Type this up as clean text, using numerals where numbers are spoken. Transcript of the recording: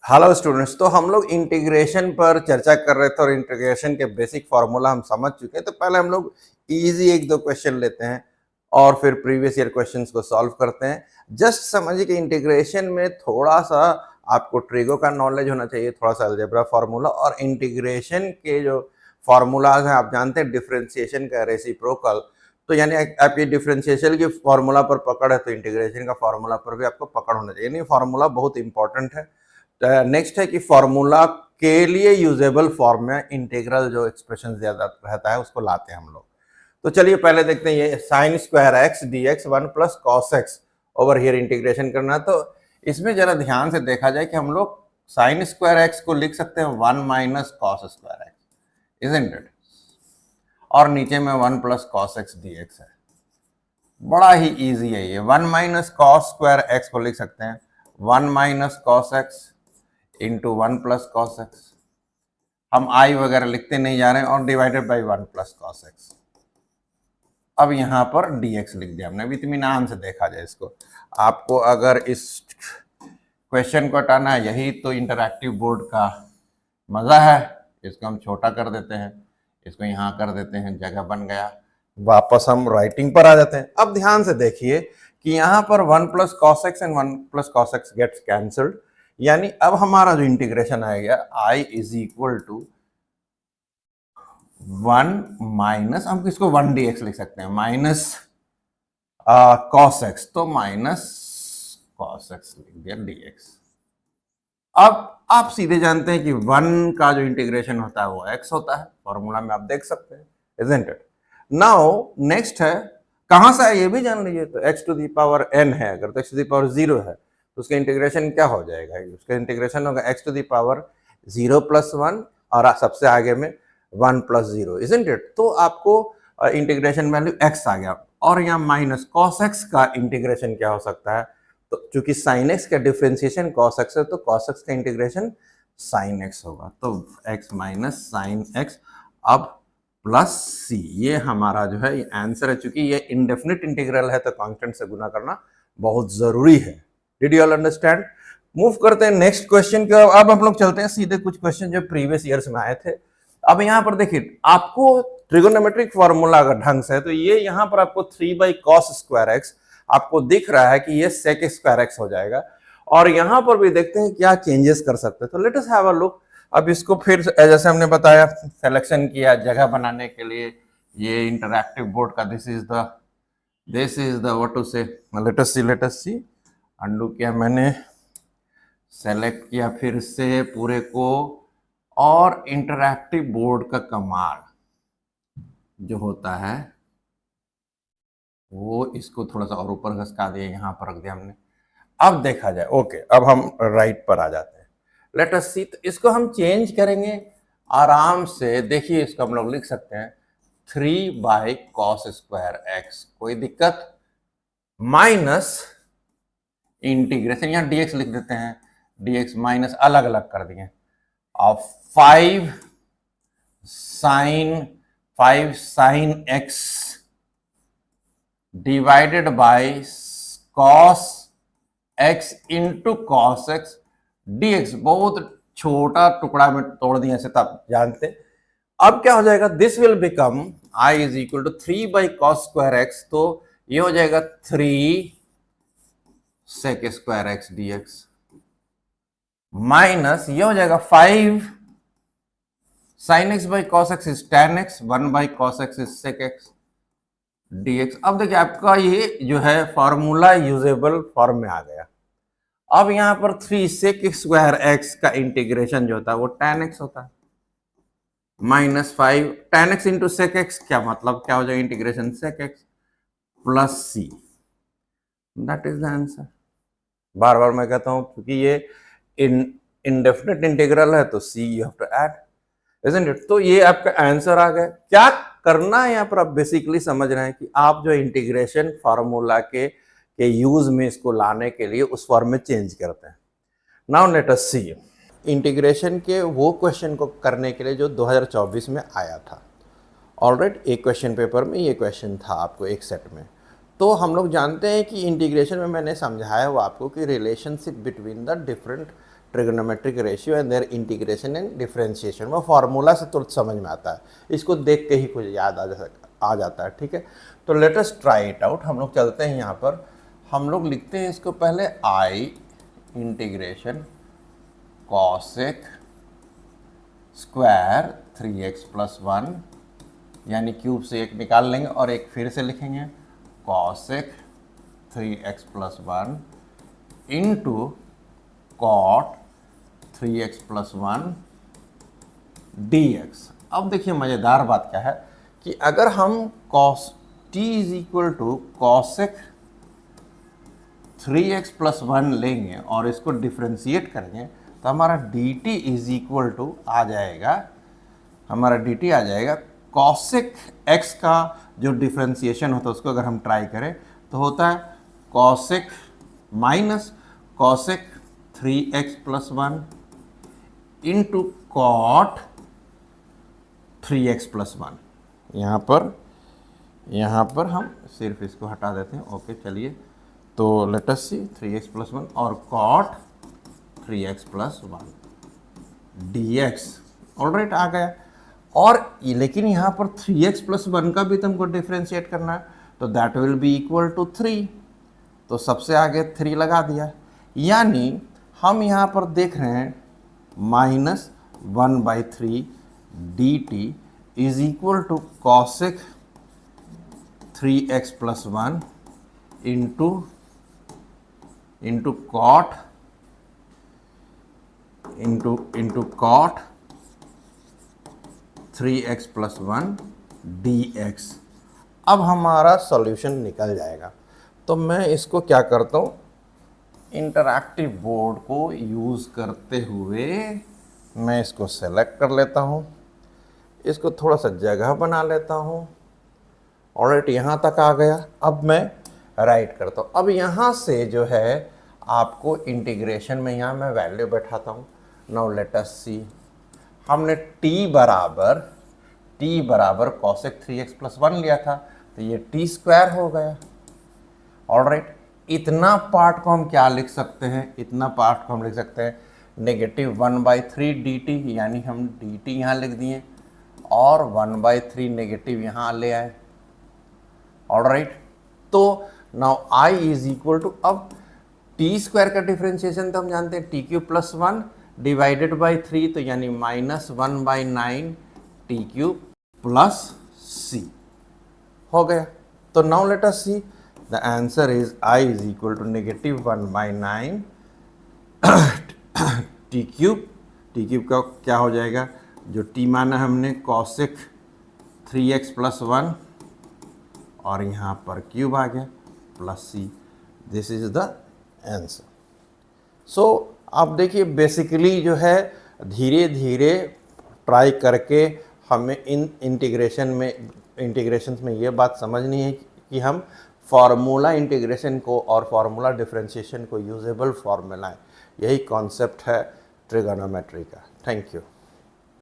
Hello students, तो हम लोग इंटीग्रेशन पर चर्चा कर रहे थे और इंटीग्रेशन के बेसिक फार्मूला हम समझ चुके हैं। तो पहले हम लोग इजी एक दो क्वेश्चन लेते हैं और फिर प्रीवियस ईयर क्वेश्चंस को सॉल्व करते हैं। जस्ट समझिए कि इंटीग्रेशन में थोड़ा सा आपको ट्रिगो का नॉलेज होना चाहिए, थोड़ा सा अलजेब्रा फार्मूला, और इंटीग्रेशन के जो फार्मूलाज हैं आप जानते हैं, डिफरेंशिएशन का, रेसिप्रोकल। तो यानी आपकी डिफरेंशिएशन की फार्मूला पर पकड़ है तो इंटीग्रेशन का फार्मूला पर भी आपको पकड़ होना चाहिए। यानी फार्मूला बहुत इंपॉर्टेंट है। नेक्स्ट है कि फॉर्मूला के लिए यूजेबल फॉर्म में इंटीग्रल जो एक्सप्रेशन ज्यादा रहता है उसको लाते हैं हम लोग। तो चलिए पहले देखते हैं, ये sine square x D x one plus cos x over here integration करना। तो इसमें जरा ध्यान से देखा जाए कि हम लोग साइन स्क्वायर एक्स को लिख सकते हैं one minus cos square x, isn't it, और नीचे में one plus cos x D x है। बड़ा ही इजी है ये। One minus cos square x को लिख सकते हैं one minus cos x into one plus cos x. हम आई वगैरह लिखते नहीं जा रहे हैं, और divided by one plus cos x. अब यहां पर dx लिख दिया हमने। इत्मीनान से देखा जाए इसको। आपको अगर इस क्वेश्चन को हटाना है, यही तो इंटरैक्टिव बोर्ड का मजा है। इसको हम छोटा कर देते हैं, इसको यहां कर देते हैं, जगह बन गया। वापस हम राइटिंग पर आ जाते हैं। अब ध्यान से देखिए कि यहां पर one plus cos X and one plus cos X gets cancelled. यानी अब हमारा जो इंटीग्रेशन आएगा i is equal to one minus, हम किसको वन डी एक्स लिख सकते हैं, माइनस कॉस एक्स, तो माइनस कॉस एक्स लिख दिया डी एक्स। अब आप सीधे जानते हैं कि वन का जो इंटीग्रेशन होता है वो x होता है, फॉर्मूला में आप देख सकते हैं, इजंट इट। नाउ नेक्स्ट है, कहां से है ये भी जान लीजिए। तो x to the power n है, अगर तो x टू दी पावर 0 है तो उसका इंटीग्रेशन क्या हो जाएगा, उसका इंटीग्रेशन होगा x to the power 0 plus 1 और सबसे आगे में 1 प्लस 0, इजंट इट। तो आपको इंटीग्रेशन वैल्यू x आ गया, और यहाँ माइनस कॉस एक्स का इंटीग्रेशन क्या हो सकता है। तो चूंकि साइन एक्स का डिफरेंशिएशन कॉस एक्स है, तो कॉस एक्स का इंटीग्रेशन साइन एक्स होगा। तो x माइनस साइन एक्स, अब प्लस सी, ये हमारा जो है ये आंसर है। चूंकि ये इंडेफिनिट इंटीग्रल है तो कांस्टेंट से गुना करना बहुत जरूरी है। Did you all understand? Move करते हैं नेक्स्ट क्वेश्चन की। अब हम लोग चलते हैं सीधे कुछ क्वेश्चन जो प्रीवियस ईयर्स में आए थे। अब यहाँ पर देखिए, आपको ट्रिगोनोमेट्रिक फॉर्मूला अगर ढंग से है तो ये यहाँ पर आपको 3 बाई कॉस स्क्वायर एक्स आपको दिख रहा है कि ये सेक स्क्वायर एक्स हो जाएगा। और यहां पर भी देखते हैं क्या चेंजेस कर सकते हैं। तो let us have a look. अब इसको फिर जैसे हमने बताया, सिलेक्शन किया जगह बनाने के लिए, ये इंटरैक्टिव बोर्ड का this is the what to say, let us see. Undo किया मैंने, सेलेक्ट किया फिर से पूरे को, और इंटरैक्टिव बोर्ड का कमाल जो होता है वो, इसको थोड़ा सा और ऊपर घसका दिया, यहां पर रख दिया हमने। अब देखा जाए, ओके, अब हम राइट पर आ जाते हैं। लेट अस सी। तो इसको हम चेंज करेंगे आराम से। देखिए इसको हम लोग लिख सकते हैं 3 बाई कॉस स्क्वायर एक्स, कोई दिक्कत, माइनस इंटीग्रेशन, यहां dx लिख देते हैं, dx माइनस अलग अलग कर दिए, और 5 sine x divided by cos x into cos x dx। बहुत छोटा टुकड़ा में तोड़ दिया ऐसे, तब जानते। अब क्या हो जाएगा, this will become i is equal to 3 by cos square X, तो ये हो जाएगा 3 sec square X dx, minus ये हो जाएगा 5 sine X by cos X is tan x, 1 by cos X is sec X dx। अब देखिए आपका ये जो है फॉर्मूला यूजेबल फॉर्म में आ गया। अब यहां पर 3 सेक स्क्वायर एक्स का इंटीग्रेशन जो होता है वो tan x होता है, minus 5 tan x into sec x, क्या मतलब क्या हो जाएगा, integration sec x plus C, that is the answer. बार बार मैं कहता हूं क्योंकि ये इंडेफिनिट इंटीग्रल है तो C you have to add, isn't it. तो ये आपका आंसर आ गया। क्या करना है यहाँ पर, आप बेसिकली समझ रहे हैं कि आप जो इंटीग्रेशन फार्मूला के यूज में इसको लाने के लिए उस फॉर्म में चेंज करते हैं। नाउ लेट अस सी इंटीग्रेशन के वो क्वेश्चन को करने के लिए जो 2024 में आया था। ऑलराइट, एक क्वेश्चन पेपर में ये क्वेश्चन था आपको एक सेट में। तो हम लोग जानते हैं कि इंटीग्रेशन में मैंने समझाया हुआ आपको कि relationship between the different trigonometric ratio and their integration and differentiation. वो फार्मूला से तुरंत समझ में आता है, इसको देख के ही कुछ याद आ जाता है, ठीक है। तो let us try it out. हम लोग चलते हैं यहाँ पर, हम लोग लिखते हैं इसको पहले आई इंटीग्रेशन कॉसेक स्क्वायर 3x + 1, यानी क्यूब से एक निकाल लेंगे और एक फिर से लिखेंगे cosec 3x + 1 into cot 3x + 1 dx। अब देखिए मज़ेदार बात क्या है कि अगर हम cos t = कॉसेक 3x + 1 लेंगे और इसको डिफ्रेंशिएट करेंगे तो हमारा dt आ जाएगा, हमारा dt आ जाएगा कॉसेक x का जो डिफ्रेंशिएशन होता है उसको अगर हम ट्राई करें तो होता है cosec minus cosec 3x + 1 into cot 3x + 1। यहाँ पर हम सिर्फ इसको हटा देते हैं। ओके चलिए, तो लेट अस सी 3x + 1 और कॉट 3x + 1 dx। ऑलराइट, आ गया। और लेकिन यहाँ पर 3x + 1 का भी तुमको डिफ्रेंशिएट करना है, तो that will be equal to 3। तो सबसे आगे 3 लगा दिया, यानी हम यहाँ पर देख रहे हैं -1/3 dt is equal to cosec 3x + 1 into cot into cot 3x + 1 dx। अब हमारा सॉल्यूशन निकल जाएगा। तो मैं इसको क्या करता हूँ, इंटरैक्टिव बोर्ड को यूज़ करते हुए मैं इसको सेलेक्ट कर लेता हूँ, इसको थोड़ा सा जगह बना लेता हूँ। ऑलराइट, यहाँ तक आ गया। अब मैं राइट करता हूँ। अब यहाँ से जो है आपको इंटीग्रेशन में यहाँ मैं वैल्यू बैठाता हूँ। नाउ लेट अस सी, हमने t बराबर कॉसेक 3x + 1 लिया था, तो ये t² हो गया। ऑलराइट, इतना पार्ट को हम क्या लिख सकते हैं, इतना पार्ट को हम लिख सकते हैं -1/3 dt, यानी हम dt यहाँ लिख दिए और 1/3 नेगेटिव यहाँ ले आए। ऑलराइट, तो now I is equal to, अब t² का डिफ्रेंशिएशन तो हम जानते हैं t³ + 1 डिवाइडेड बाई 3, तो यानी -1/9 t³ + c हो गया। तो now let us see, the answer is I is equal to -1/9 t³ का क्या हो जाएगा, जो t माना हमने कॉसेक 3x + 1 और यहाँ पर क्यूब आ गया +c। This is the answer. So आप देखिए बेसिकली जो है धीरे धीरे ट्राई करके हमें इन इंटीग्रेशंस में ये बात समझनी है कि हम फार्मूला इंटीग्रेशन को और फार्मूला डिफरेंशिएशन को यूजेबल फॉर्म में लाएं। यही कॉन्सेप्ट है ट्रिगोनोमेट्री का। Thank you.